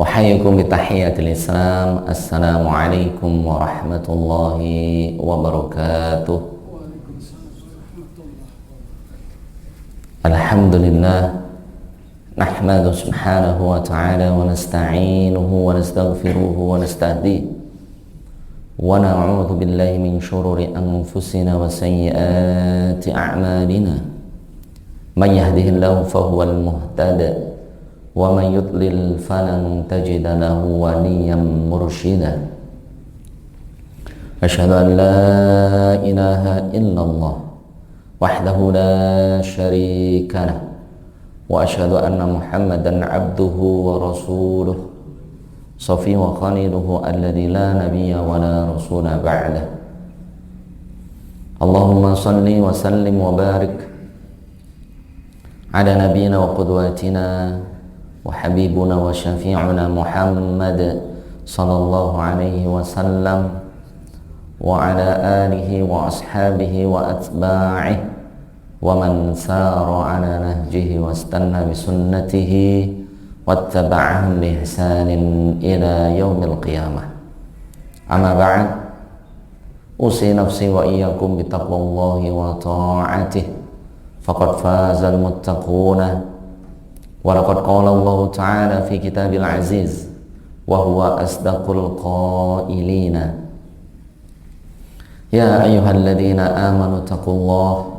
Uhayyikum bitahiyatil Islam. Assalamualaikum warahmatullahi wabarakatuh. Alhamdulillah, nahmadu subhanahu wa ta'ala wa nasta'inuhu wa nastaghfiruhu wa nastahdihi wa na'udzu billahi min shururi anfusina wa sayyiati a'malina. Man yahdihillahu fahuwal muhtadi wa man yudlil falan tajida lahu waliyyan mursyida. Asyhadu an la ilaha illallah wahdahu la syarika lah wa asyhadu anna Muhammadan abduhu wa rasuluh safi wa khaliluhu alladzi la nabiyya wa la rasula ba'dah. Allahumma salli wa sallim wa barik ala nabiyyina wa qudwatina wa habibuna wa syafi'una Muhammad sallallahu alaihi wasallam wa ala alihi wa ashabihi wa atba'ihi wa man sara ala nahjihi wa istanna bi sunnatihi wattaba'ahum bi ihsanin ila yaumil qiyamah. Amma ba'd, usi nafsi wa iyyakum bi taqwallahi wa ta'atihi faqad fazal muttaquna. Walaqad qala Allah Ta'ala fi kitabil aziz wa huwa asdaqul qailina. Ya ayyuhalladzina amanu taqullah.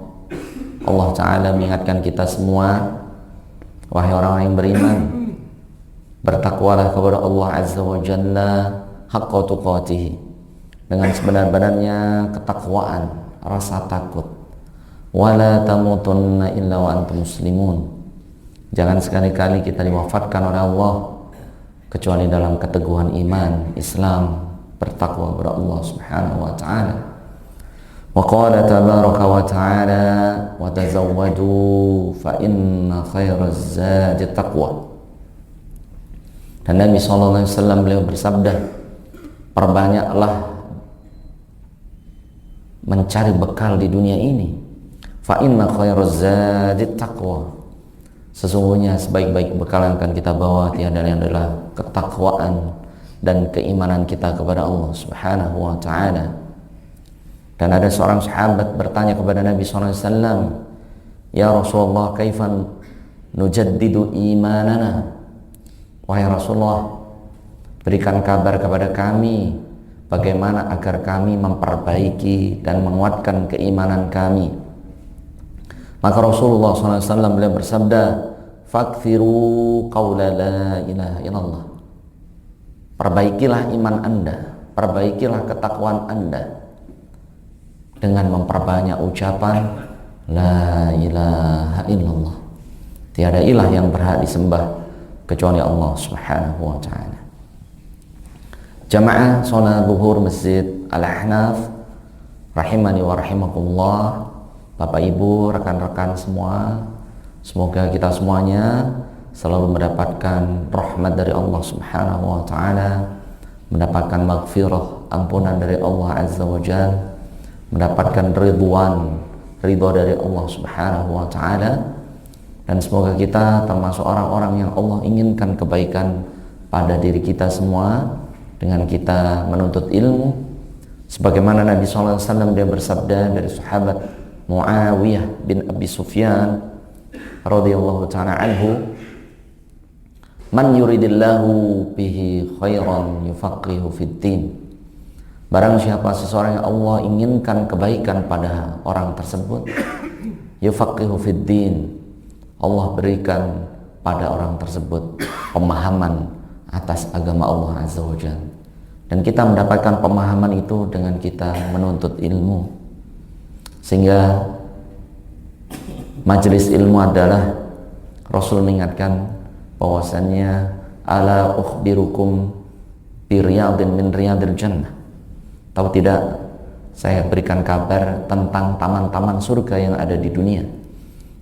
Allah Ta'ala mengingatkan kita semua, wahai orang yang beriman, bertakwalah kepada Allah Azza wa Jalla haqqa tuqatih, dengan sebenar-benarnya ketakwaan, rasa takut. Wala tamutunna illa wa antum muslimun. Jangan sekali-kali kita diwafatkan oleh Allah kecuali dalam keteguhan iman, Islam, bertakwa kepada Allah Subhanahu wa ta'ala. Wa qala tabaraka wa ta'ala wa tazawwadu fa inna khairaz zadi taqwa. Dan Nabi sallallahu alaihi wasallam beliau bersabda, perbanyaklah mencari bekal di dunia ini. Fa inna khairaz zadi taqwa. Sesungguhnya sebaik-baik bekal yang akan kita bawa tiada lain adalah ketakwaan dan keimanan kita kepada Allah Subhanahu wa ta'ala. Dan ada seorang sahabat bertanya kepada Nabi SAW, ya Rasulullah, kaifan nujaddidu imanana? Wahai Rasulullah, berikan kabar kepada kami bagaimana agar kami memperbaiki dan menguatkan keimanan kami. Maka Rasulullah SAW beliau bersabda, fakfiru qawla la ilaha illallah. Perbaikilah iman anda, perbaikilah ketakwaan anda dengan memperbanyak ucapan la ilaha illallah. Tiada ilah yang berhak disembah kecuali Allah Subhanahu wa ta'ala. Jamaah salat zuhur Masjid Al-Ahnaf rahimani wa rahimakumullah. Bapak Ibu, rekan-rekan semua, semoga kita semuanya selalu mendapatkan rahmat dari Allah Subhanahu wa ta'ala, mendapatkan maghfirah, ampunan dari Allah Azza wa Jalla, mendapatkan ridho dari Allah Subhanahu wa ta'ala, dan semoga kita termasuk orang-orang yang Allah inginkan kebaikan pada diri kita semua dengan kita menuntut ilmu. Sebagaimana Nabi SAW dia bersabda dari sahabat Muawiyah bin Abi Sufyan radhiyallahu ta'ala anhu, man yuridillahu bihi khairan yufaqihu fid din. Barang siapa seseorang yang Allah inginkan kebaikan pada orang tersebut, yufaqihu fid din, Allah berikan pada orang tersebut pemahaman atas agama Allah Azza wa Jalla. Dan kita mendapatkan pemahaman itu dengan kita menuntut ilmu. Sehingga majelis ilmu adalah, Rasul mengingatkan bahwasannya ala ukhbirukum bi riyadin min riyadil jannah. Tahu tidak, saya berikan kabar tentang taman-taman surga yang ada di dunia.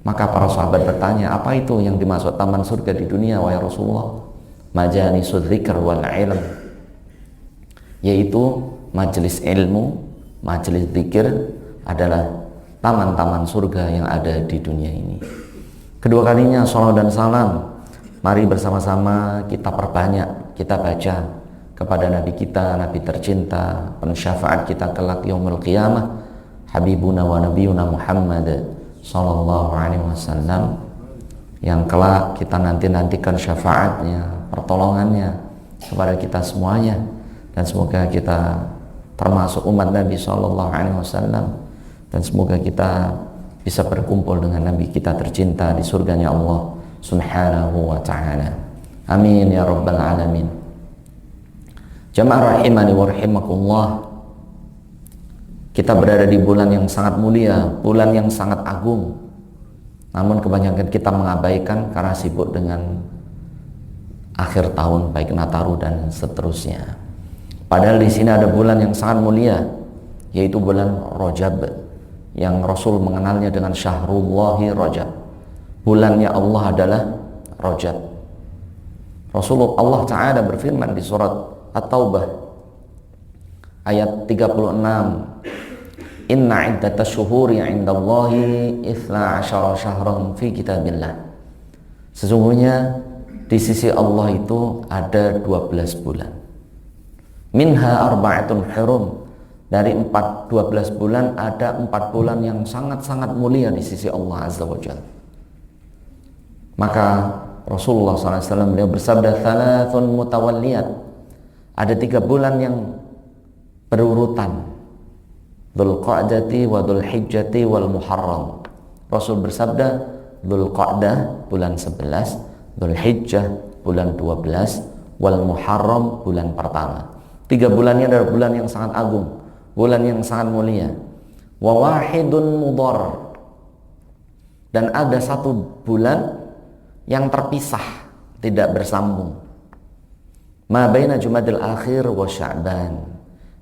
Maka para sahabat bertanya, apa itu yang dimaksud taman surga di dunia wahai Rasulullah? Majalisudz dzikr wal ilm, yaitu majelis ilmu, majelis zikir adalah taman-taman surga yang ada di dunia ini. Kedua kalinya salawat dan salam, mari bersama-sama kita perbanyak, kita baca kepada Nabi kita, Nabi tercinta, pensyafaat kita kelak yaumul qiyamah, Habibuna wa Nabiyuna Muhammad sallallahu alaihi wasallam, yang kelak kita nantikan syafaatnya, pertolongannya kepada kita semuanya, dan semoga kita termasuk umat Nabi sallallahu alaihi wasallam, dan semoga kita bisa berkumpul dengan Nabi kita tercinta di surganya Allah subhanahu wa ta'ala. Amin ya rabbal alamin. Jamaah rahimani wa rahimakumullah, kita berada di bulan yang sangat mulia, bulan yang sangat agung. Namun kebanyakan kita mengabaikan karena sibuk dengan akhir tahun, baik Nataru dan seterusnya. Padahal di sini ada bulan yang sangat mulia, yaitu bulan Rajab, yang Rasul mengenalnya dengan Syahrullahi Rajab. Bulannya Allah adalah Rajab. Rasulullah Allah Ta'ala berfirman di surat At-Taubah ayat 36, Inna iddatash syuhuri 'indallahi 12 syahran fi kitabillah. Sesungguhnya di sisi Allah itu ada 12 bulan. Minha arba'atun hurum. Dari 12 bulan ada 4 bulan yang sangat-sangat mulia di sisi Allah Azza wa Jalla. Maka Rasulullah SAW beliau bersabda, thalathun mutawalliyat. Ada 3 bulan yang berurutan, Dzulqa'dati wa Dzulhijjati wal Muharram. Rasul bersabda, Dzulqa'dah bulan 11, Dzulhijjah bulan 12, wal Muharram bulan pertama. 3 bulannya adalah bulan yang sangat agung, bulan yang sangat mulia. Wa wahidun mudhar. Dan ada 1 bulan yang terpisah, tidak bersambung. Ma baina Jumadil Akhir wa Sya'ban,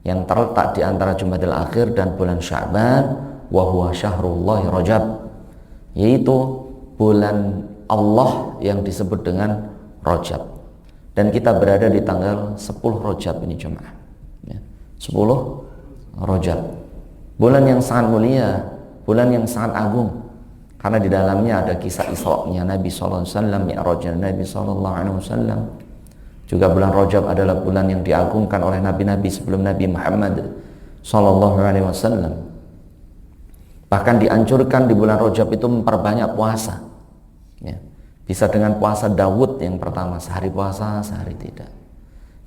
yang terletak di antara Jumadil Akhir dan bulan Sya'ban, wa huwa syahrullahi Rajab, yaitu bulan Allah yang disebut dengan Rajab. Dan kita berada di tanggal 10 Rajab ini jemaah, ya, 10 Rajab, bulan yang sangat mulia, bulan yang sangat agung, karena di dalamnya ada kisah Isra-nya Nabi sallallahu alaihi wasallam, Mi'rajnya Nabi sallallahu alaihi wasallam. Juga bulan Rajab adalah bulan yang diagungkan oleh nabi-nabi sebelum Nabi Muhammad sallallahu alaihi wasallam. Bahkan dianjurkan di bulan Rajab itu memperbanyak puasa, ya. Bisa dengan puasa Daud yang pertama, sehari puasa, sehari tidak.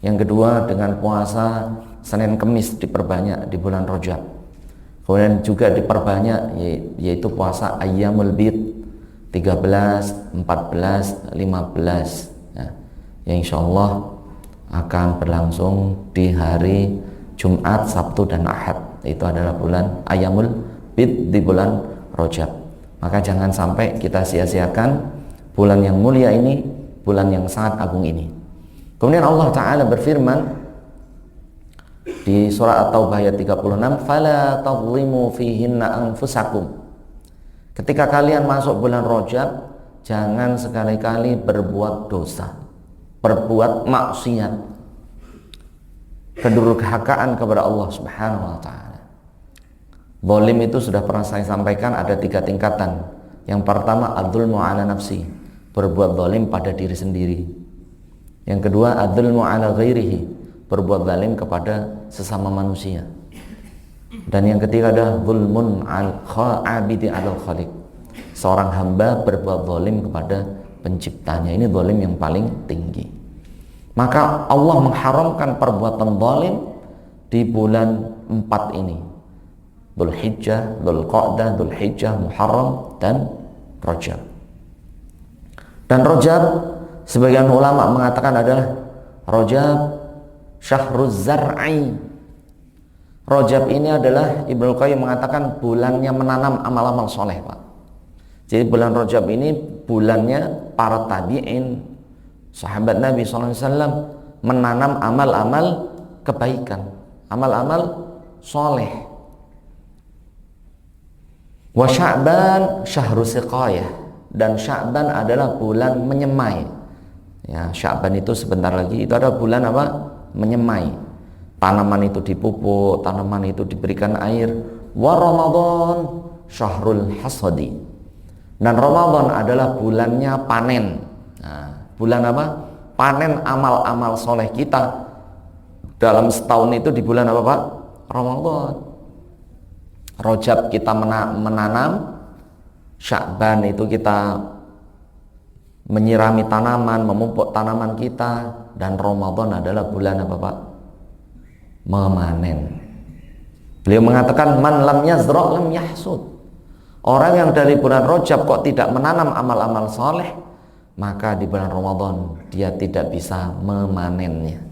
Yang kedua dengan puasa Senin Kemis diperbanyak di bulan Rajab. Kemudian juga diperbanyak yaitu puasa Ayyamul Bid 13, 14, 15, ya, yang insya Allah akan berlangsung di hari Jumat, Sabtu dan Ahad. Itu adalah bulan Ayyamul Bid di bulan Rajab. Maka jangan sampai kita sia-siakan bulan yang mulia ini, bulan yang sangat agung ini. Kemudian Allah Ta'ala berfirman di surah At-Taubah ayat 36, fala tadhlimu fihinna anfusakum. Ketika kalian masuk bulan Rajab, jangan sekali-kali berbuat dosa, berbuat maksiat, kedurhakaan kepada Allah Subhanahu wa taala. Zalim itu sudah pernah saya sampaikan ada 3 tingkatan. Yang pertama adzulmu ala nafsi, berbuat zalim pada diri sendiri. Yang kedua adzulmu ala ghairihi, berbuat zalim kepada sesama manusia. Dan yang ketiga adalah zulmun al-abidi alal khaliq, seorang hamba berbuat zalim kepada penciptanya. Ini zalim yang paling tinggi. Maka Allah mengharamkan perbuatan zalim di bulan 4 ini, Dzulhijjah, Dzulqa'dah, Dzulhijjah, Muharram dan Rajab. Dan Rajab sebagian ulama mengatakan adalah Rajab Syahruz Zar'i. Rajab ini adalah Ibnu Qayyim mengatakan bulannya menanam amal-amal soleh, Pak. Jadi bulan Rajab ini bulannya para tabi'in, sahabat Nabi SAW menanam amal-amal kebaikan, amal-amal soleh. Wa Sya'ban Syahrus Siqayah, dan Sya'ban adalah bulan menyemai. Ya, Sya'ban itu sebentar lagi itu adalah bulan apa? Menyemai. Tanaman itu dipupuk, tanaman itu diberikan air. Wa Ramadan Syahrul Hasadi, dan Ramadan adalah bulannya panen. Nah, bulan apa? panen amal-amal soleh kita dalam setahun itu di bulan apa Pak? Ramadan. Rajab kita menanam, Sya'ban itu kita menyirami tanaman, memupuk tanaman kita, dan Ramadan adalah bulan apa Pak? Memanen. Beliau mengatakan man lam yazra' lam yahsud. Orang yang dari bulan Rajab kok tidak menanam amal-amal soleh, maka di bulan Ramadan dia tidak bisa memanennya.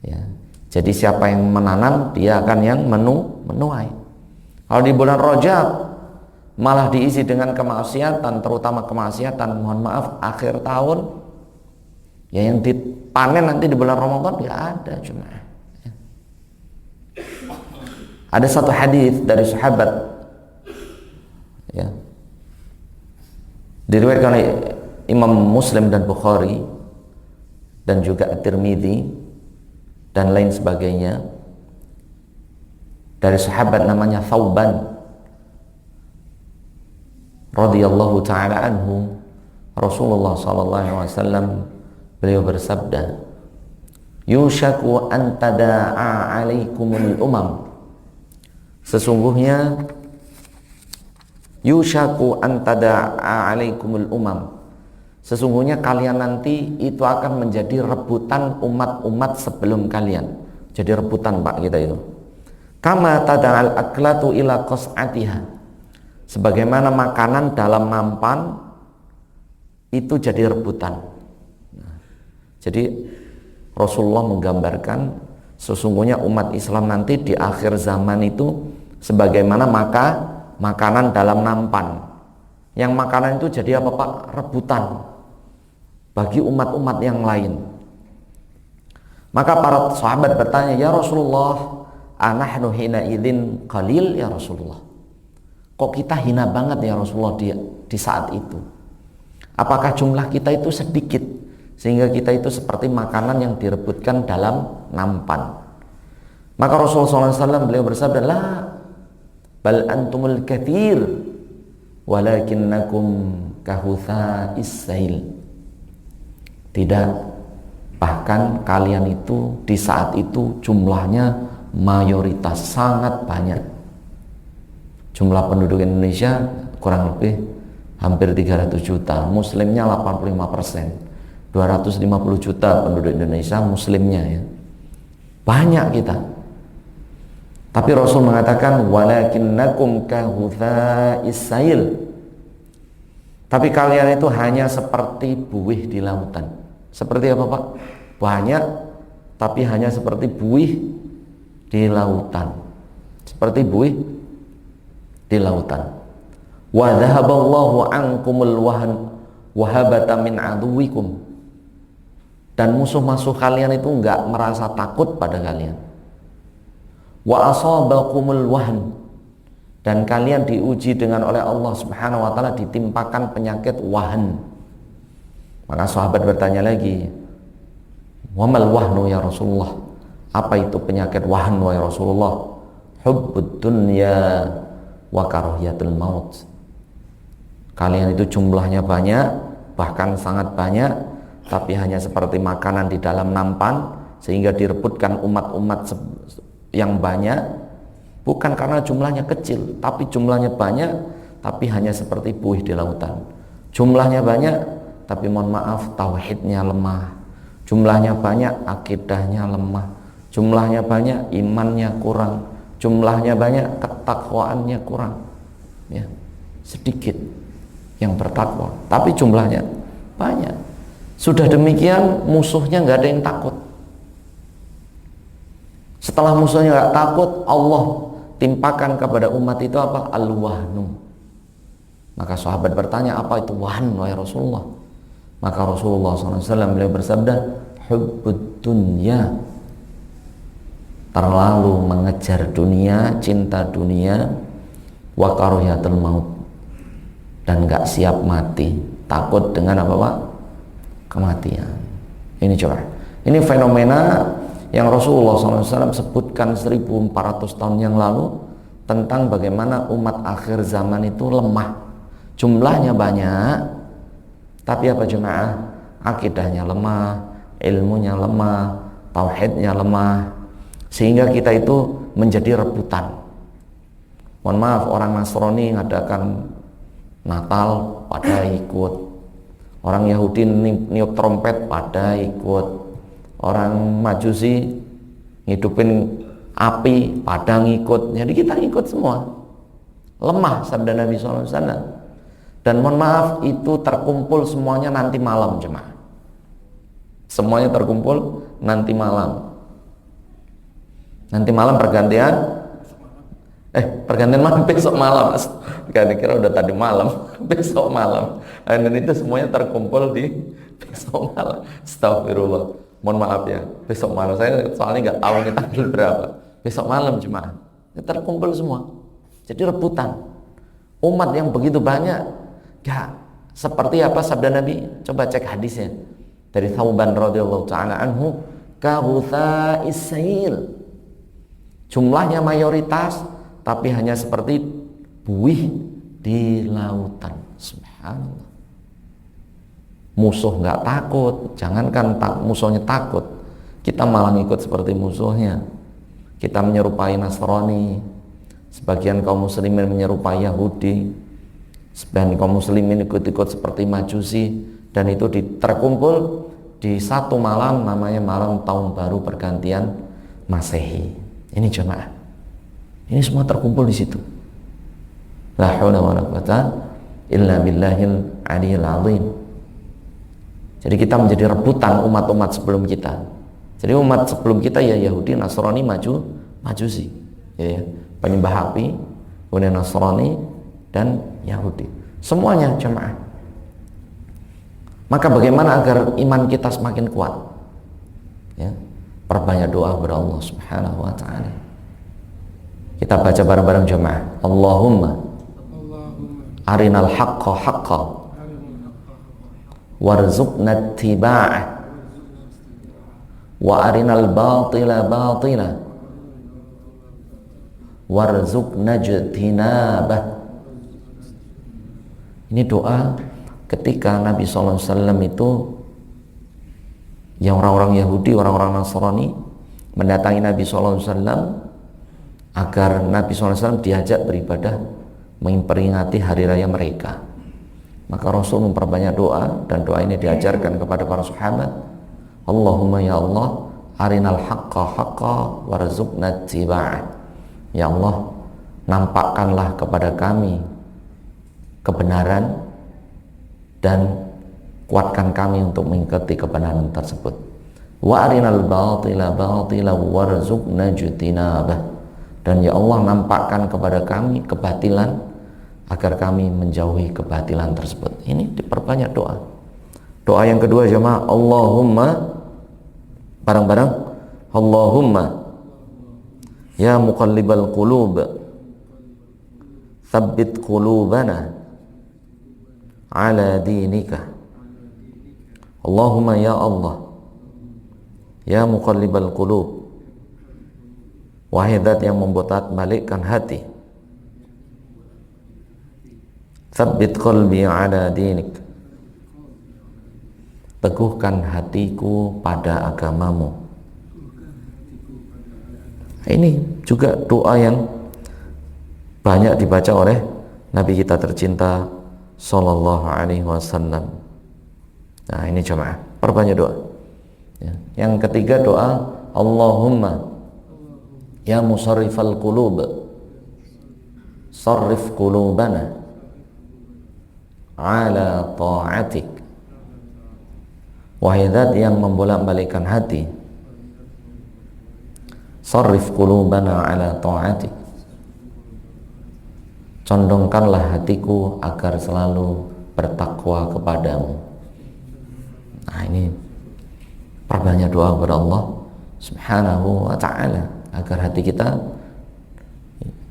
Ya. Jadi siapa yang menanam, dia akan yang menuai. Kalau di bulan Rajab malah diisi dengan kemaksiatan, terutama kemaksiatan, mohon maaf, akhir tahun, ya yang dipanen nanti di bulan Ramadan nggak ada jemaah. Ya. Ada satu hadis dari sahabat, ya, diriwayatkan oleh Imam Muslim dan Bukhari dan juga At-Tirmidzi dan lain sebagainya, dari sahabat namanya Thauban radhiyallahu taala anhu. Rasulullah sallallahu alaihi wasallam beliau bersabda, yushaku an tada'a alaikumul umam, sesungguhnya yushaku an tada'a alaikumul umam, sesungguhnya kalian nanti itu akan menjadi rebutan umat-umat sebelum kalian. Jadi rebutan Pak kita itu. Kama tada'al aklatu ila qas'atiha, sebagaimana makanan dalam nampan itu jadi rebutan. Nah, jadi Rasulullah menggambarkan sesungguhnya umat Islam nanti di akhir zaman itu sebagaimana makanan dalam nampan. Yang makanan itu jadi apa Pak? Rebutan bagi umat-umat yang lain. Maka para sahabat bertanya, ya Rasulullah, anahnu hina idzin qalil ya Rasulullah. Kok kita hina banget ya Rasulullah di saat itu? Apakah jumlah kita itu sedikit sehingga kita itu seperti makanan yang direbutkan dalam nampan? Maka Rasulullah SAW beliau bersabda, la bal antumul katsir walakinnakum kahutha'is sail. Tidak, bahkan kalian itu di saat itu jumlahnya mayoritas, sangat banyak. Jumlah penduduk Indonesia kurang lebih hampir 300 juta, muslimnya 85%. 250 juta penduduk Indonesia muslimnya ya. Banyak kita. Tapi Rasul mengatakan walakinnakum kahutha'is sail. Tapi kalian itu hanya seperti buih di lautan. Seperti apa Pak? Banyak, tapi hanya seperti buih di lautan. Seperti buih di lautan. Wa dhahaballahu ankumul wahabata min aduwikum. Dan musuh-musuh kalian itu enggak merasa takut pada kalian. Wa asabakumul wahn, dan kalian diuji dengan oleh Allah Subhanahu wa taala ditimpakan penyakit wahan. Maka sahabat bertanya lagi, wamal wahnu ya Rasulullah, apa itu penyakit wahan wahai Rasulullah? Hubbud dunya wa karahiyatul maut. Kalian itu jumlahnya banyak, bahkan sangat banyak, tapi hanya seperti makanan di dalam nampan, sehingga direbutkan umat-umat yang banyak, bukan karena jumlahnya kecil, tapi jumlahnya banyak, tapi hanya seperti buih di lautan. Jumlahnya banyak, tapi mohon maaf tauhidnya lemah. Jumlahnya banyak, akidahnya lemah. Jumlahnya banyak, imannya kurang. Jumlahnya banyak, ketakwaannya kurang. Ya, sedikit yang bertakwa, tapi jumlahnya banyak. Sudah demikian musuhnya nggak ada yang takut. Setelah musuhnya nggak takut, Allah timpakan kepada umat itu apa? Al-wahnu. Maka sahabat bertanya, apa itu wahn wahai Rasulullah? Maka Rasulullah SAW beliau bersabda, hubbud dunya, terlalu mengejar dunia, cinta dunia, wa karahiyatul maut, dan nggak siap mati, takut dengan apa Pak? Kematian. Ini coba, ini fenomena yang Rasulullah SAW sebutkan 1400 tahun yang lalu tentang bagaimana umat akhir zaman itu lemah. Jumlahnya banyak, tapi apa jemaah? Akidahnya lemah, ilmunya lemah, tauhidnya lemah, sehingga kita itu menjadi rebutan. Mohon maaf, orang Nasrani ngadakan Natal pada ikut, orang Yahudi niup trompet pada ikut, orang Majusi ngidupin api pada ngikut. Jadi kita ikut semua. Lemah sabda Nabi SAW. Dan mohon maaf, itu terkumpul semuanya nanti malam jemaah. Semuanya terkumpul nanti malam. Nanti malam pergantian. Pergantian malam besok malam. Kira-kira udah tadi malam, besok malam. Dan itu semuanya terkumpul di besok malam. Astagfirullah. Mohon maaf ya, besok malam. Saya soalnya nggak tahu ini tanggal berapa. Besok malam jemaah. Terkumpul semua. Jadi rebutan. Umat yang begitu banyak. Ya, seperti apa sabda Nabi? Coba cek hadisnya dari Thauban radhiyallahu taala anhu, kahutsa'is sail. Jumlahnya mayoritas, tapi hanya seperti buih di lautan. Subhanallah. Musuh nggak takut, jangankan musuhnya takut, kita malah ikut seperti musuhnya. Kita menyerupai Nasrani, sebagian kaum muslimin menyerupai Yahudi, sebagian kaum muslimin ikut-ikut seperti Majusi, dan itu terkumpul di satu malam, namanya malam tahun baru pergantian Masehi. Ini jemaah, ini semua terkumpul di situ. La haula wala quwata illa billahil aliyil azim. Jadi kita menjadi rebutan umat-umat sebelum kita. Jadi umat sebelum kita ya Yahudi, Nasrani, Majusi, ya, penyembah api, kemudian Nasrani dan Yahudi, semuanya jemaah. Maka bagaimana agar iman kita semakin kuat? Ya, perbanyak doa kepada Allah Subhanahu wa taala. Kita baca bareng-bareng jemaah. Allahumma arinal haqqa haqqa warzuqna ittiba'ah wa arinal batila batila warzuqna ijtinabah. Ini doa ketika Nabi SAW itu, yang orang-orang Yahudi, orang-orang Nasrani mendatangi Nabi SAW agar Nabi SAW diajak beribadah memperingati hari raya mereka. Maka Rasul memperbanyak doa, dan doa ini diajarkan kepada para sahabat. Allahumma ya Allah, arinal haqqa haqqa warzuqna ittiba'ah. Ya Allah, nampakkanlah kepada kami kebenaran dan kuatkan kami untuk mengikuti kebenaran tersebut. Wa arinal batila batila warzuqna ijtinabah. Dan ya Allah, nampakkan kepada kami kebatilan agar kami menjauhi kebatilan tersebut. Ini diperbanyak doa. Doa yang kedua jemaah, Allahumma, bareng-bareng, Allahumma ya muqallibal qulub tsabbit qulubana ala dinika. Allahumma ya Allah, ya muqallibal qulub, wahai zat yang membolak-balikkan hati, tsabbit qalbi ala dinik, teguhkan hatiku pada agamamu. Ini juga doa yang banyak dibaca oleh Nabi kita tercinta Sallallahu Alaihi Wasallam. Nah ini jemaah, perbanyak doa. Ya. Yang ketiga doa, Allahumma ya musarrifal qulub, sarrif qulubana ala ta'atik. Wahai zat yang membolak-balikkan hati, sarrif qulubana ala ta'atik, condongkanlah hatiku agar selalu bertakwa kepadamu. Nah ini perbanyak doa kepada Allah Subhanahu wa ta'ala agar hati kita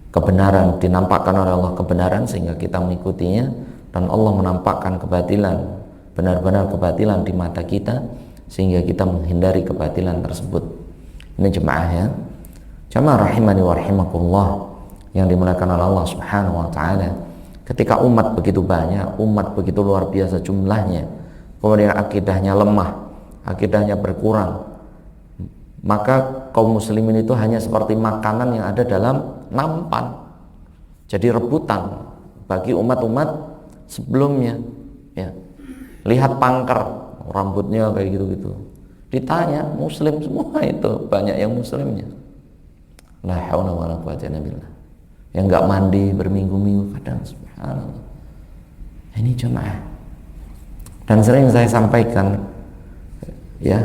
kebenaran dinampakkan oleh Allah, kebenaran sehingga kita mengikutinya, dan Allah menampakkan kebatilan, benar-benar kebatilan di mata kita sehingga kita menghindari kebatilan tersebut. Ini jemaah ya, jemaah rahimani wa rahimakumullah yang dimuliakan oleh Allah Subhanahu wa ta'ala. Ketika umat begitu banyak, umat begitu luar biasa jumlahnya, kemudian akidahnya lemah, akidahnya berkurang, maka kaum muslimin itu hanya seperti makanan yang ada dalam nampan, jadi rebutan bagi umat-umat sebelumnya. Ya, lihat pangker, rambutnya kayak gitu-gitu, ditanya muslim semua, itu banyak yang muslimnya. La haula wala quwwata illa billah. Yang nggak mandi berminggu-minggu kadang, subhanallah. Ini jemaah. Dan sering saya sampaikan, ya,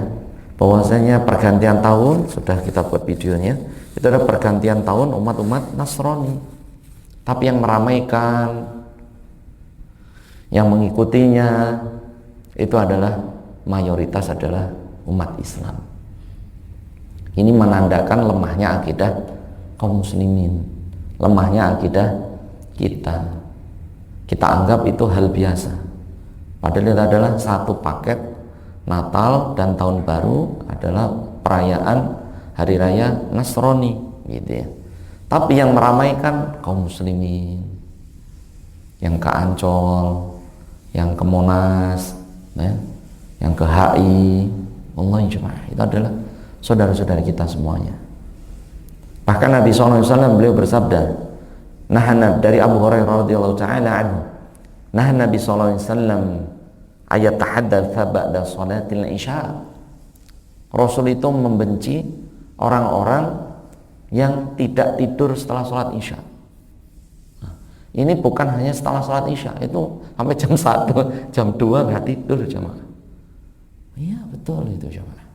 bahwasanya pergantian tahun, sudah kita buat videonya, itu adalah pergantian tahun umat-umat Nasrani. Tapi yang meramaikan, yang mengikutinya itu adalah mayoritas adalah umat Islam. Ini menandakan lemahnya akidah kaum muslimin, lemahnya akidah kita. Kita anggap itu hal biasa, padahal itu adalah satu paket. Natal dan tahun baru adalah perayaan hari raya Nasrani, gitu ya. Tapi yang meramaikan kaum muslimin, yang ke Ancol, yang ke Monas, ya, yang ke HI, wallahi jemaah, itu adalah saudara-saudara kita semuanya. Bahkan Nabi SAW beliau bersabda, dari Abu Hurairah radhiyallahu taala anhu, Nabi SAW ayat tahaddatsa ba'da sholatil isya. Rasul itu membenci orang-orang yang tidak tidur setelah sholat isya. Nah, ini bukan hanya setelah sholat isya, itu sampai jam 1, jam 2 nggak tidur jemaah. Iya betul itu jemaah.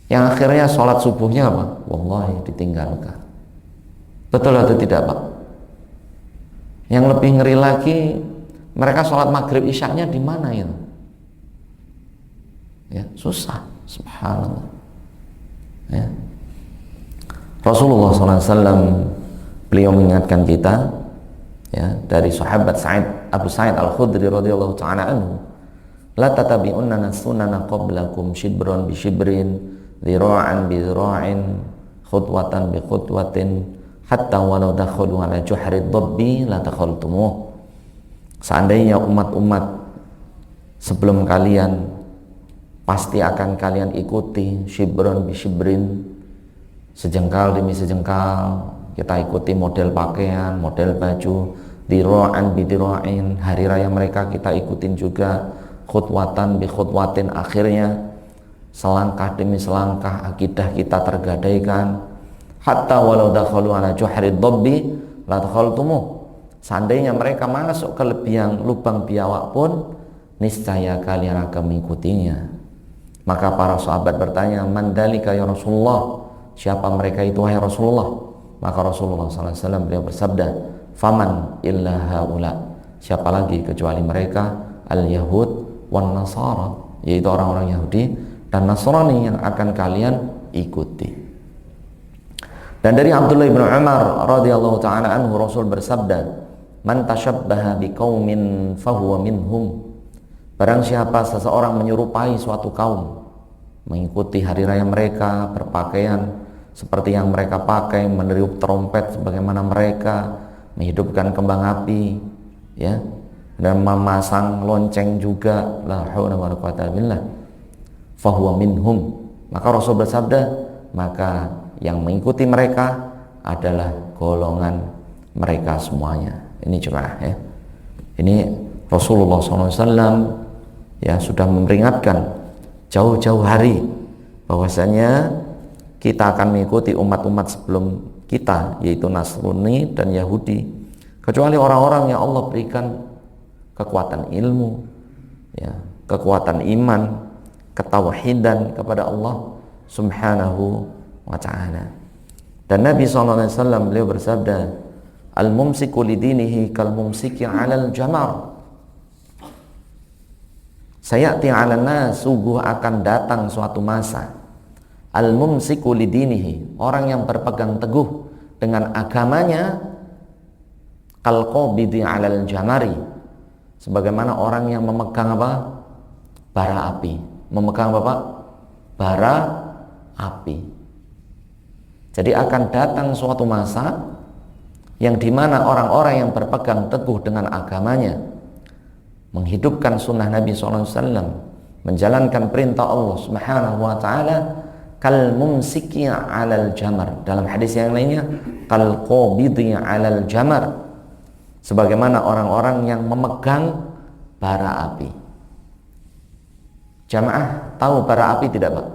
Yang akhirnya sholat subuhnya apa? Wallahi ditinggalkan. Betul atau tidak Pak? Yang lebih ngeri lagi, mereka sholat maghrib isyaknya di mana ya? Ya susah, subhanallah. Ya. Rasulullah SAW beliau mengingatkan kita, ya, dari sahabat Abu Sa'id Al-Khudri radhiyallahu ta'ala anhu, la tatabi'unna sunana qablakum shibran bi shibrin, dhira'an bi dhira'in, khutwatan bi khutwatin, hatta walau dakhulu ala juhri dhabbi la dakhaltumuh. Seandainya umat-umat sebelum kalian pasti akan kalian ikuti shibran bi shibrin, sejengkal demi sejengkal, kita ikuti model pakaian, model baju, dira'an bi dira'in, hari raya mereka kita ikutin juga, khutwatan bi khutwatin, akhirnya selangkah demi selangkah akidah kita tergadaikan, hatta walau dakhalu ala juhri dhabbi la dakhaltumuh. Seandainya mereka masuk ke lubang biawak pun, niscaya kalian akan mengikutinya. Maka para sahabat bertanya, man dalika ya Rasulullah, siapa mereka itu wahai Rasulullah? Maka Rasulullah SAW beliau bersabda, faman illa haula, siapa lagi kecuali mereka, al-yahud wan nasara, yaitu orang-orang Yahudi dan Nasrani yang akan kalian ikuti. Dan dari Abdullah bin Umar radhiyallahu ta'ala anhu, Rasul bersabda, man tashabbaha biqaumin fahuwa minhum, barang siapa seseorang menyerupai suatu kaum, mengikuti hari raya mereka, berpakaian seperti yang mereka pakai, meniup trompet sebagaimana mereka, menghidupkan kembang api, ya, dan memasang lonceng juga, la haula wala quwwata billah, fahuwa minhum, maka Rasul bersabda, maka yang mengikuti mereka adalah golongan mereka semuanya. Ini jemaah, ya, ini Rasulullah SAW ya sudah memperingatkan jauh-jauh hari bahwasanya kita akan mengikuti umat-umat sebelum kita, yaitu Nasrani dan Yahudi, kecuali orang-orang yang Allah berikan kekuatan ilmu, ya, kekuatan iman, ketauhidan kepada Allah Subhanahu wa ta'ala. Dan Nabi SAW beliau bersabda, al-mumsiku lidinihi kal-mumsiki 'alal jamar. Sayati 'alan nas, sungguh akan datang suatu masa, al-mumsiku lidinihi, orang yang berpegang teguh dengan agamanya, kal-qabidi 'alal jamari, sebagaimana orang yang memegang apa? Bara api. Memegang apa? Bara api. Jadi akan datang suatu masa yang dimana orang-orang yang berpegang teguh dengan agamanya, menghidupkan sunnah Nabi SAW, menjalankan perintah Allah Subhanahu wa taala kal mumsiki 'alal jamar. Dalam hadis yang lainnya kal qabidi 'alal jamar, sebagaimana orang-orang yang memegang bara api. Jamaah tahu bara api tidak, Pak?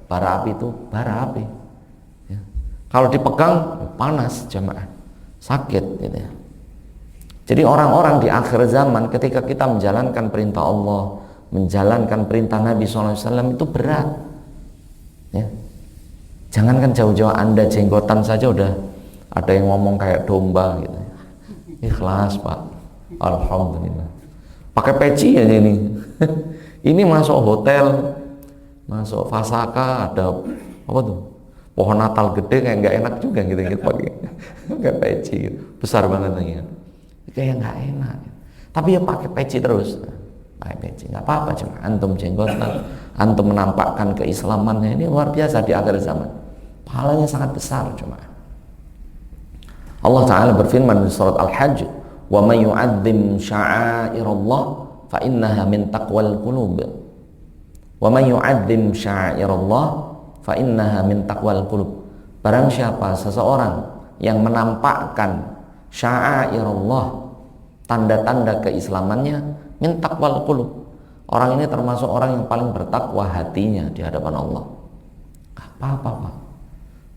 Bara api itu bara api. Ya. Kalau dipegang panas, jamaah, sakit gitu ya. Jadi orang-orang di akhir zaman ketika kita menjalankan perintah Allah, menjalankan perintah Nabi SAW itu berat. Ya. Jangankan jauh-jauh Anda jenggotan saja udah ada yang ngomong kayak domba gitu. Ikhlas, Pak. Alhamdulillah. Pakai peci aja ini. Ini masuk hotel, masuk Fasaka, ada apa tuh? Pohon Natal gede kayak nggak enak juga gitu pakai peci gitu. Besar banget lagi. Kayak nggak enak. Tapi ya pakai peci terus. Pakai peci nggak apa-apa, cuma antum jenggotan, antum menampakkan keislamannya, ini luar biasa di akhir zaman. Pahalanya sangat besar cuma. Allah Ta'ala berfirman di surat Al-Hajj, "Wa may yu'azzim sya'airallah fa innaha min taqwal qulub." Wa may yu'azzim sya'airallah fa innaha min taqwal qulub. Barang siapa seseorang yang menampakkan sya'airallah, tanda-tanda keislamannya, min taqwal qulub, orang ini termasuk orang yang paling bertakwa hatinya di hadapan Allah. Apa-apa, Pak.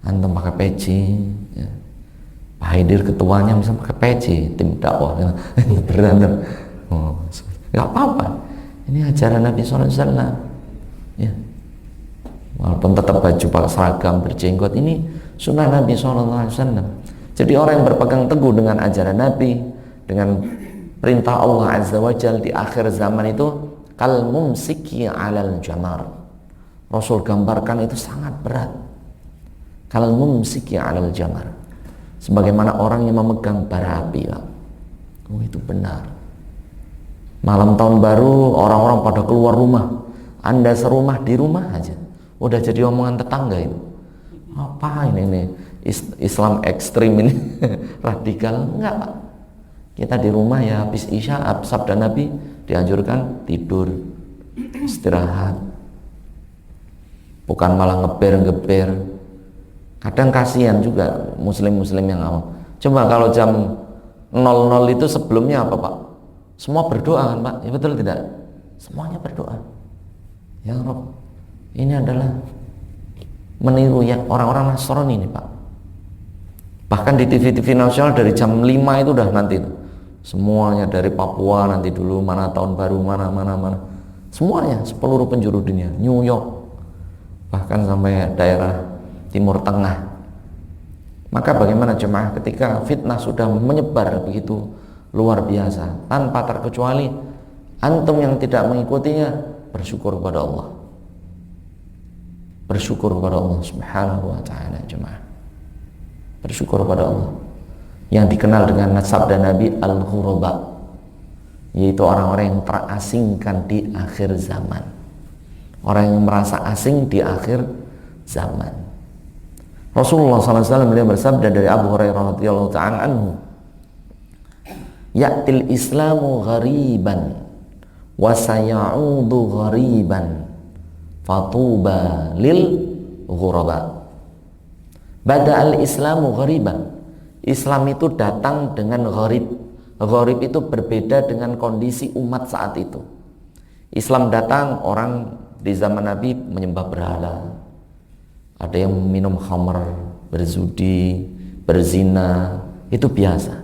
Antum pakai peci, ya. Pak Haidir ketuanya bisa pakai peci, tim dakwah berantem. Oh, nggak apa-apa. Ini ajaran Nabi SAW. Ya. Walaupun tetap baju pakai seragam berjenggot, ini sunnah Nabi SAW. Jadi orang yang berpegang teguh dengan ajaran Nabi, dengan perintah Allah Azza wa Jalla di akhir zaman itu kal mumsiki 'alal jamar. Rasul gambarkan itu sangat berat. Kal mumsiki 'alal jamar. Sebagaimana orang yang memegang bara api, Pak. Oh, itu benar. Malam tahun baru orang-orang pada keluar rumah. Anda serumah di rumah aja udah jadi omongan tetangga itu. Apa ini Islam ekstrim ini radikal? Enggak, Pak. Kita di rumah ya habis Isya, sabda Nabi dianjurkan tidur, istirahat, bukan malah ngeber-ngeber. Kadang kasihan juga muslim-muslim yang awam. Coba kalau jam 00 itu sebelumnya apa, Pak? Semua berdoa kan, Pak? Ya betul tidak? Semuanya berdoa. Ya Rabb, ini adalah meniru yang orang-orang Nasrani ini, Pak. Bahkan di TV-TV nasional dari jam 5 itu udah nanti tuh. Semuanya dari Papua nanti dulu, mana tahun baru, mana. Semuanya seluruh penjuru dunia, New York, bahkan sampai daerah Timur Tengah. Maka bagaimana jemaah ketika fitnah sudah menyebar begitu luar biasa, tanpa terkecuali antum yang tidak mengikutinya, bersyukur kepada Allah. Bersyukur kepada Allah Subhanahu wa ta'ala jemaah. Bersyukur kepada Allah yang dikenal dengan sabda Nabi al-ghuraba, yaitu orang-orang yang terasingkan di akhir zaman, orang yang merasa asing di akhir zaman. Rasulullah SAW beliau bersabda dari Abu Hurairah radhiyallahu ta'ala anhu, "Ya'til Islamu ghariban wa sayaudu ghariban fatuba lil ghuraba." Bada'al Islamu ghariban. Islam itu datang dengan gharib. Gharib itu berbeda dengan kondisi umat saat itu. Islam datang, orang di zaman Nabi menyembah berhala. Ada yang minum khamr, berzudi, berzina, itu biasa.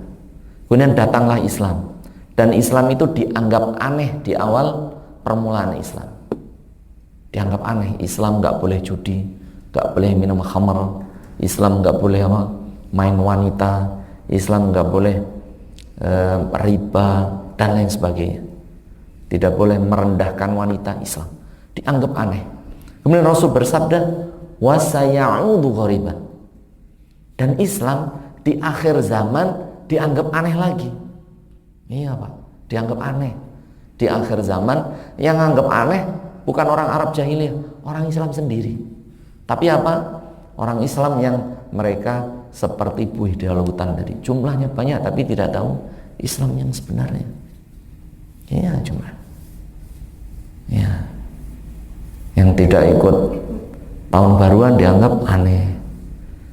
Kemudian datanglah Islam. Dan Islam itu dianggap aneh di awal permulaan Islam. Dianggap aneh, Islam nggak boleh judi, nggak boleh minum khamr, Islam nggak boleh main wanita, Islam nggak boleh riba dan lain sebagainya. Tidak boleh merendahkan wanita, Islam dianggap aneh. Kemudian Rasul bersabda, "Wasayaudu ghariban." Dan Islam di akhir zaman dianggap aneh lagi. Iya, Pak, dianggap aneh. Di akhir zaman yang anggap aneh bukan orang Arab jahiliyah, orang Islam sendiri. Tapi apa? Orang Islam yang mereka seperti buih di lautan tadi, jumlahnya banyak tapi tidak tahu Islam yang sebenarnya. Ya cuma, ya tidak ikut tahun baruan dianggap aneh.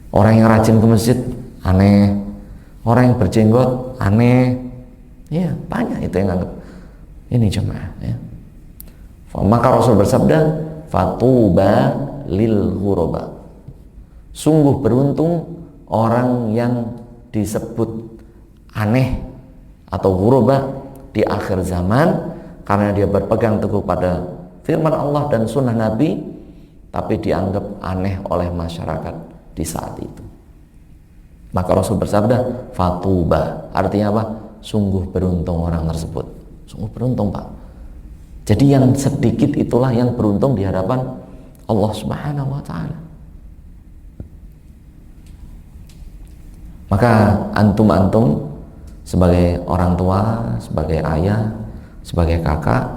Orang yang rajin ke masjid aneh. Orang yang berjenggot aneh. Ya, banyak itu yang anggap ini jemaah ya. Maka Rasul bersabda, fatuba lil ghuraba. Sungguh beruntung orang yang disebut aneh atau ghuraba di akhir zaman, karena dia berpegang teguh pada firman Allah dan sunnah Nabi, tapi dianggap aneh oleh masyarakat di saat itu. Maka Rasul bersabda, fatuba, artinya apa? Sungguh beruntung orang tersebut. Sungguh beruntung, Pak. Jadi yang sedikit itulah yang beruntung di hadapan Allah Subhanahu wa taala. Maka antum sebagai orang tua, sebagai ayah, sebagai kakak,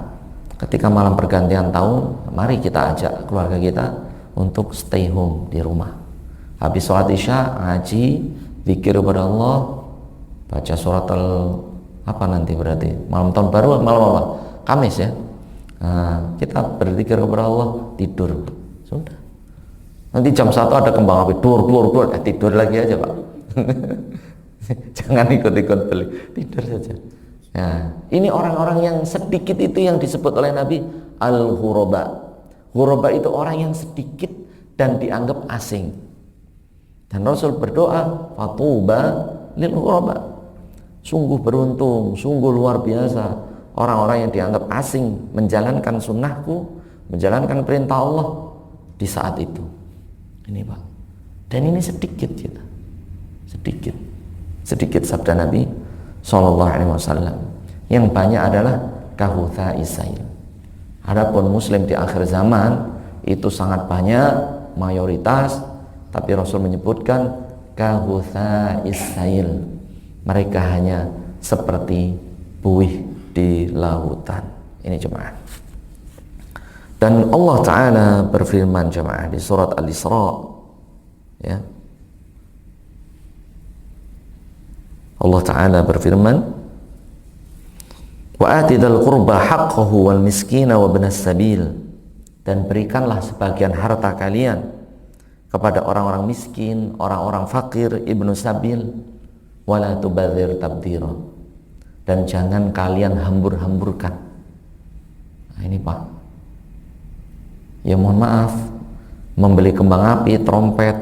ketika malam pergantian tahun, mari kita ajak keluarga kita untuk stay home di rumah. Habis sholat isya, ngaji, zikir kepada Allah, baca surat apa nanti berarti malam tahun baru, malam apa? Kamis ya. Nah, kita berzikir kepada Allah, tidur, sudah. Nanti jam 1 ada kembang api, dur, tidur lagi aja Pak. Jangan ikut-ikut beli, tidur saja. Nah, ini orang-orang yang sedikit itu yang disebut oleh Nabi al-ghuraba. Ghuraba itu orang yang sedikit dan dianggap asing. Dan Rasul berdoa, fatuba lil ghuraba. Sungguh beruntung, sungguh luar biasa orang-orang yang dianggap asing menjalankan sunnahku, menjalankan perintah Allah di saat itu. Ini Pak. Dan ini sedikit kita. Sedikit sabda Nabi sallallahu alaihi wasallam. Yang banyak adalah kahutha isail. Adapun muslim di akhir zaman itu sangat banyak, mayoritas, tapi Rasul menyebutkan kahutha isail. Mereka hanya seperti buih di lautan. Ini jemaah. Dan Allah Ta'ala berfirman jemaah di surat Al-Isra, ya. Allah Ta'ala berfirman, wa ati dzal qurba haqqahu wal miskina wa ibnas sabil, dan berikanlah sebagian harta kalian kepada orang-orang miskin, orang-orang fakir, ibnu sabil, wala tubadzir tabdzira, dan jangan kalian hambur-hamburkan. Nah, ini Pak. Ya mohon maaf, membeli kembang api, trompet,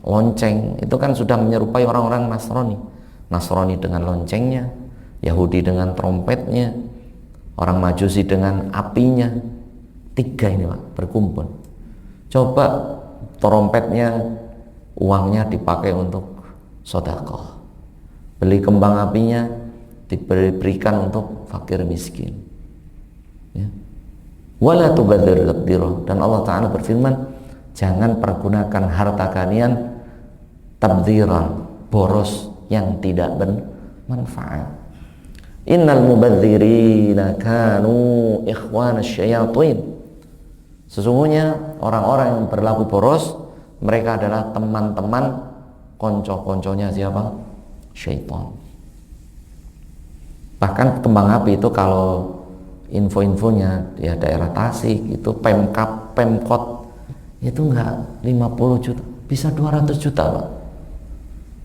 lonceng, itu kan sudah menyerupai orang-orang Nasrani. Nasrani dengan loncengnya, Yahudi dengan trompetnya, orang Majusi dengan apinya. Tiga ini Pak, berkumpul. Coba trompetnya, uangnya dipakai untuk sedekah. Beli kembang apinya diberikan untuk fakir miskin. Ya. Wala tubadzir tabdzira, dan Allah Ta'ala berfirman, jangan pergunakan harta kalian tabdziran, boros yang tidak bermanfaat. Innal mubadzirina kanu ikhwanasy syayatin. Sesungguhnya orang-orang yang berlaku boros, mereka adalah teman-teman konco-konconya siapa? Syaitan. Bahkan kembang api itu kalau info-infonya ya daerah Tasik itu Pemkot itu enggak 50 juta, bisa 200 juta Pak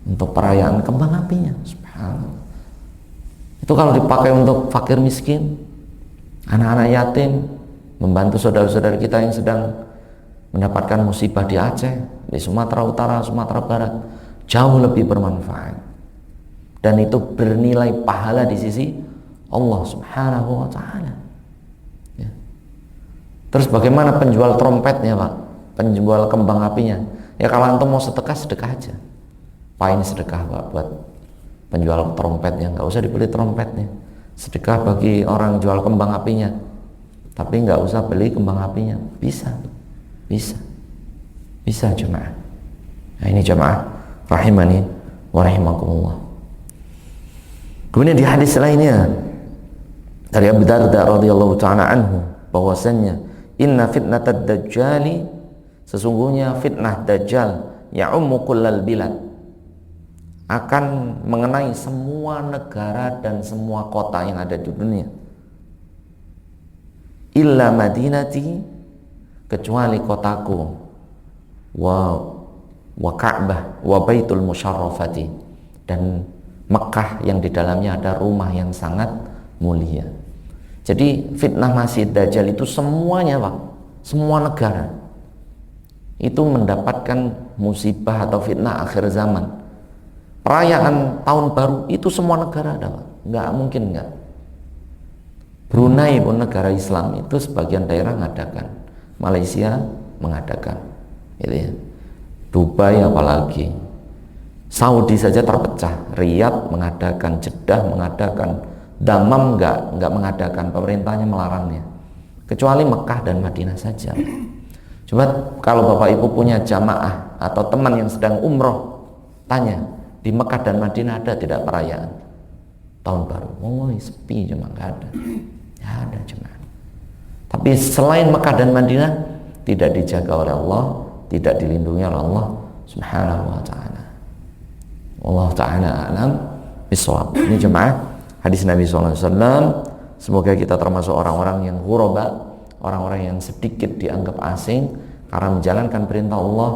untuk perayaan kembang apinya. Subhanallah. Itu kalau dipakai untuk fakir miskin, anak-anak yatim, membantu saudara-saudara kita yang sedang mendapatkan musibah di Aceh, di Sumatera Utara, Sumatera Barat, jauh lebih bermanfaat. Dan itu bernilai pahala di sisi Allah Subhanahu wa Ta'ala. Ya. Terus bagaimana penjual trompetnya Pak? Penjual kembang apinya? Ya kalau antum mau sedekah, sedekah aja. Pak ini sedekah Pak buat penjual trompetnya, nggak usah dibeli trompetnya. Sedekah bagi orang jual kembang apinya, tapi nggak usah beli kembang apinya. Bisa jemaah. Nah ini jemaah rahimani wa rahimakumullah. Kemudian di hadis lainnya dari Abu Darda radhiyallahu ta'ala anhu, bahwasannya inna fitnatad dajjali, sesungguhnya fitnah dajjal ya'ummu kullal bilad, akan mengenai semua negara dan semua kota yang ada di dunia, illa madinati, kecuali kotaku wa Ka'bah wa Baitul Musyarrafati, dan Mekah yang di dalamnya ada rumah yang sangat mulia. Jadi fitnah Masih Dajjal itu semuanya Pak, semua negara itu mendapatkan musibah atau fitnah akhir zaman. Perayaan tahun baru itu semua negara ada Pak, nggak mungkin nggak. Brunei pun negara Islam itu sebagian daerah mengadakan, Malaysia mengadakan, gitu ya. Dubai apalagi, Saudi saja terpecah, Riyadh mengadakan, Jeddah mengadakan, Damam nggak mengadakan, pemerintahnya melarangnya, kecuali Mekah dan Madinah saja. Coba kalau Bapak Ibu punya jamaah atau teman yang sedang umroh, tanya di Mekah dan Madinah ada tidak perayaan tahun baru? Oh sepi, cuma nggak ada. Ya ada cuma. Tapi selain Mekah dan Madinah tidak dijaga oleh Allah, tidak dilindungi oleh Allah Subhanahu wa taala. Allah taala alam bisawab. Ini jemaah hadis Nabi sallallahu alaihi wasallam. Semoga kita termasuk orang-orang yang ghuraba, orang-orang yang sedikit dianggap asing karena menjalankan perintah Allah,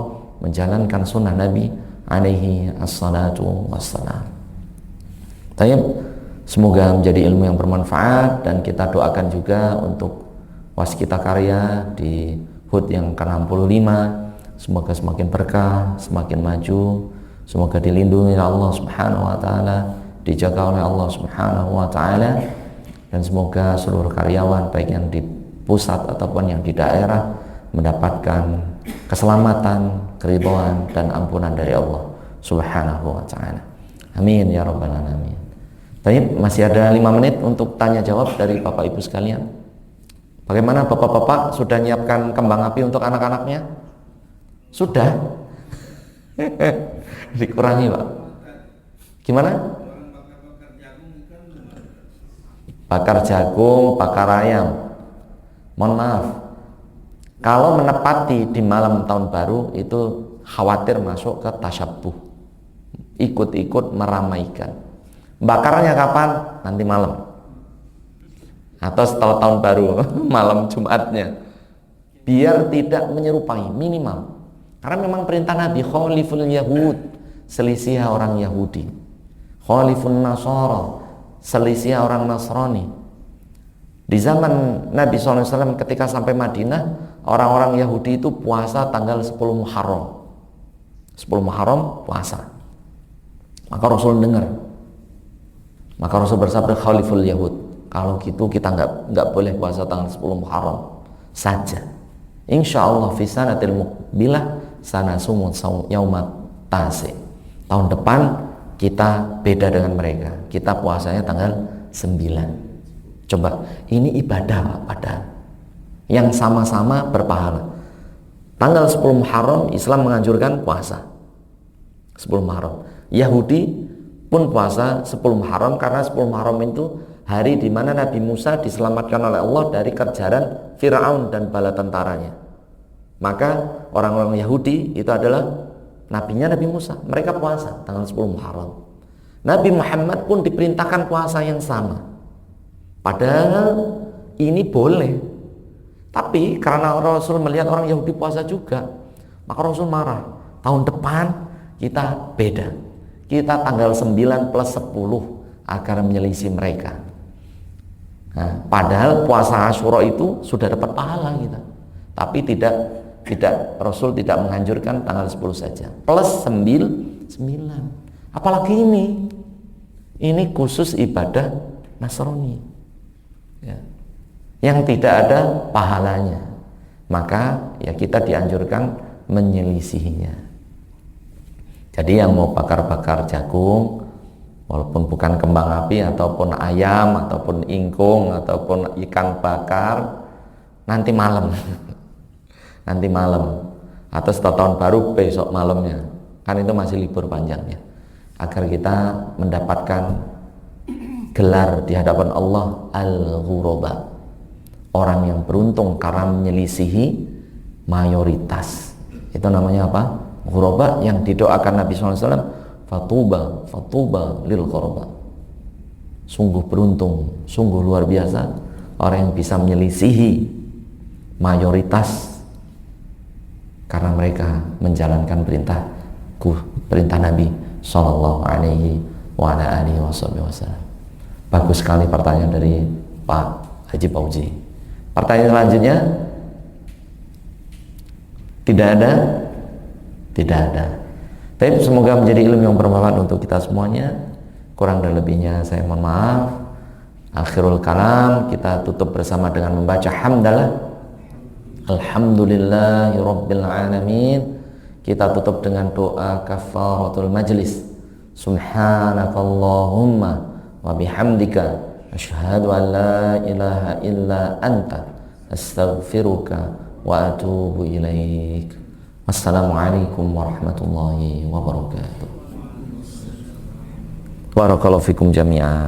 menjalankan sunnah Nabi alaihi assalatu wassalam. Baik, semoga menjadi ilmu yang bermanfaat, dan kita doakan juga untuk waskita karya di HUT yang ke-65. Semoga semakin berkah, semakin maju, semoga dilindungi oleh Allah Subhanahu wa taala, dijaga oleh Allah Subhanahu wa taala, dan semoga seluruh karyawan baik yang di pusat ataupun yang di daerah mendapatkan keselamatan, keridhaan dan ampunan dari Allah Subhanahu wa taala. Amin ya rabbal alamin. Baik, masih ada 5 menit untuk tanya jawab dari Bapak Ibu sekalian. Bagaimana Bapak-bapak, sudah nyiapkan kembang api untuk anak-anaknya? Sudah? Dikurangi Pak. Gimana? Bakar jagung, bakar ayam. Mohon maaf, kalau menepati di malam tahun baru itu khawatir masuk ke tasyabbuh, ikut-ikut meramaikan. Bakarnya kapan? Nanti malam atau setelah tahun baru malam Jumatnya, biar tidak menyerupai, minimal. Karena memang perintah Nabi, khaliful yahud, selisih orang Yahudi, khalifun nasara, selisih orang Nasrani. Di zaman Nabi SAW ketika sampai Madinah, orang-orang Yahudi itu puasa tanggal 10 Muharram. 10 Muharram puasa. Maka Rasul dengar. Maka Rasul bersabda, khaliful yahud, kalau gitu kita nggak boleh puasa tanggal 10 Muharram saja. Insya Allah fi sanatil muqbilah sanasumu yaumat tasi. Tahun depan kita beda dengan mereka. Kita puasanya tanggal 9. Coba, ini ibadah Pak, padahal yang sama-sama berpahala. Tanggal 10 Muharram Islam menganjurkan puasa 10 Muharram. Yahudi pun puasa 10 Muharram karena 10 Muharram itu hari di mana Nabi Musa diselamatkan oleh Allah dari kejaran Firaun dan bala tentaranya. Maka orang-orang Yahudi itu adalah nabinya Nabi Musa, mereka puasa tanggal 10 Muharram. Nabi Muhammad pun diperintahkan puasa yang sama. Padahal ini boleh. Tapi karena Rasul melihat orang Yahudi puasa juga, maka Rasul marah. Tahun depan kita beda. Kita tanggal 9 plus 10 agar menyelisih mereka. Nah, padahal puasa Asyura itu sudah dapat pahala kita. Tapi tidak Rasul tidak menganjurkan tanggal 10 saja. Plus 9. Apalagi ini. Ini khusus ibadah Nasrani. Ya. Yang tidak ada pahalanya. Maka ya kita dianjurkan menyelisihinya. Jadi yang mau bakar-bakar jagung, walaupun bukan kembang api ataupun ayam ataupun ingkung ataupun ikan bakar, nanti malam. Nanti malam atau setelah tahun baru besok malamnya, kan itu masih libur panjangnya, agar kita mendapatkan gelar di hadapan Allah al-ghuraba, orang yang beruntung karena menyelisihi mayoritas. Itu namanya apa? Ghuraba, yang didoakan Nabi SAW, fatuba lil ghuraba. Sungguh beruntung, sungguh luar biasa orang yang bisa menyelisihi mayoritas karena mereka menjalankan perintah Nabi Sallallahu Alaihi Wasallam. Bagus sekali pertanyaan dari Pak Haji Pauji. Pertanyaan selanjutnya, tidak ada. Tapi semoga menjadi ilmu yang bermanfaat untuk kita semuanya. Kurang dan lebihnya saya mohon maaf. Akhirul kalam, kita tutup bersama dengan membaca hamdalah. Alhamdulillahi Rabbil Alamin. Kita tutup dengan doa kafaratul majlis. Subhanakallahumma wa bihamdika asyhadu an la ilaha illa anta astaghfiruka wa atubu ilaik. Wassalamualaikum warahmatullahi wabarakatuh. Barakallahu fikum jami'an.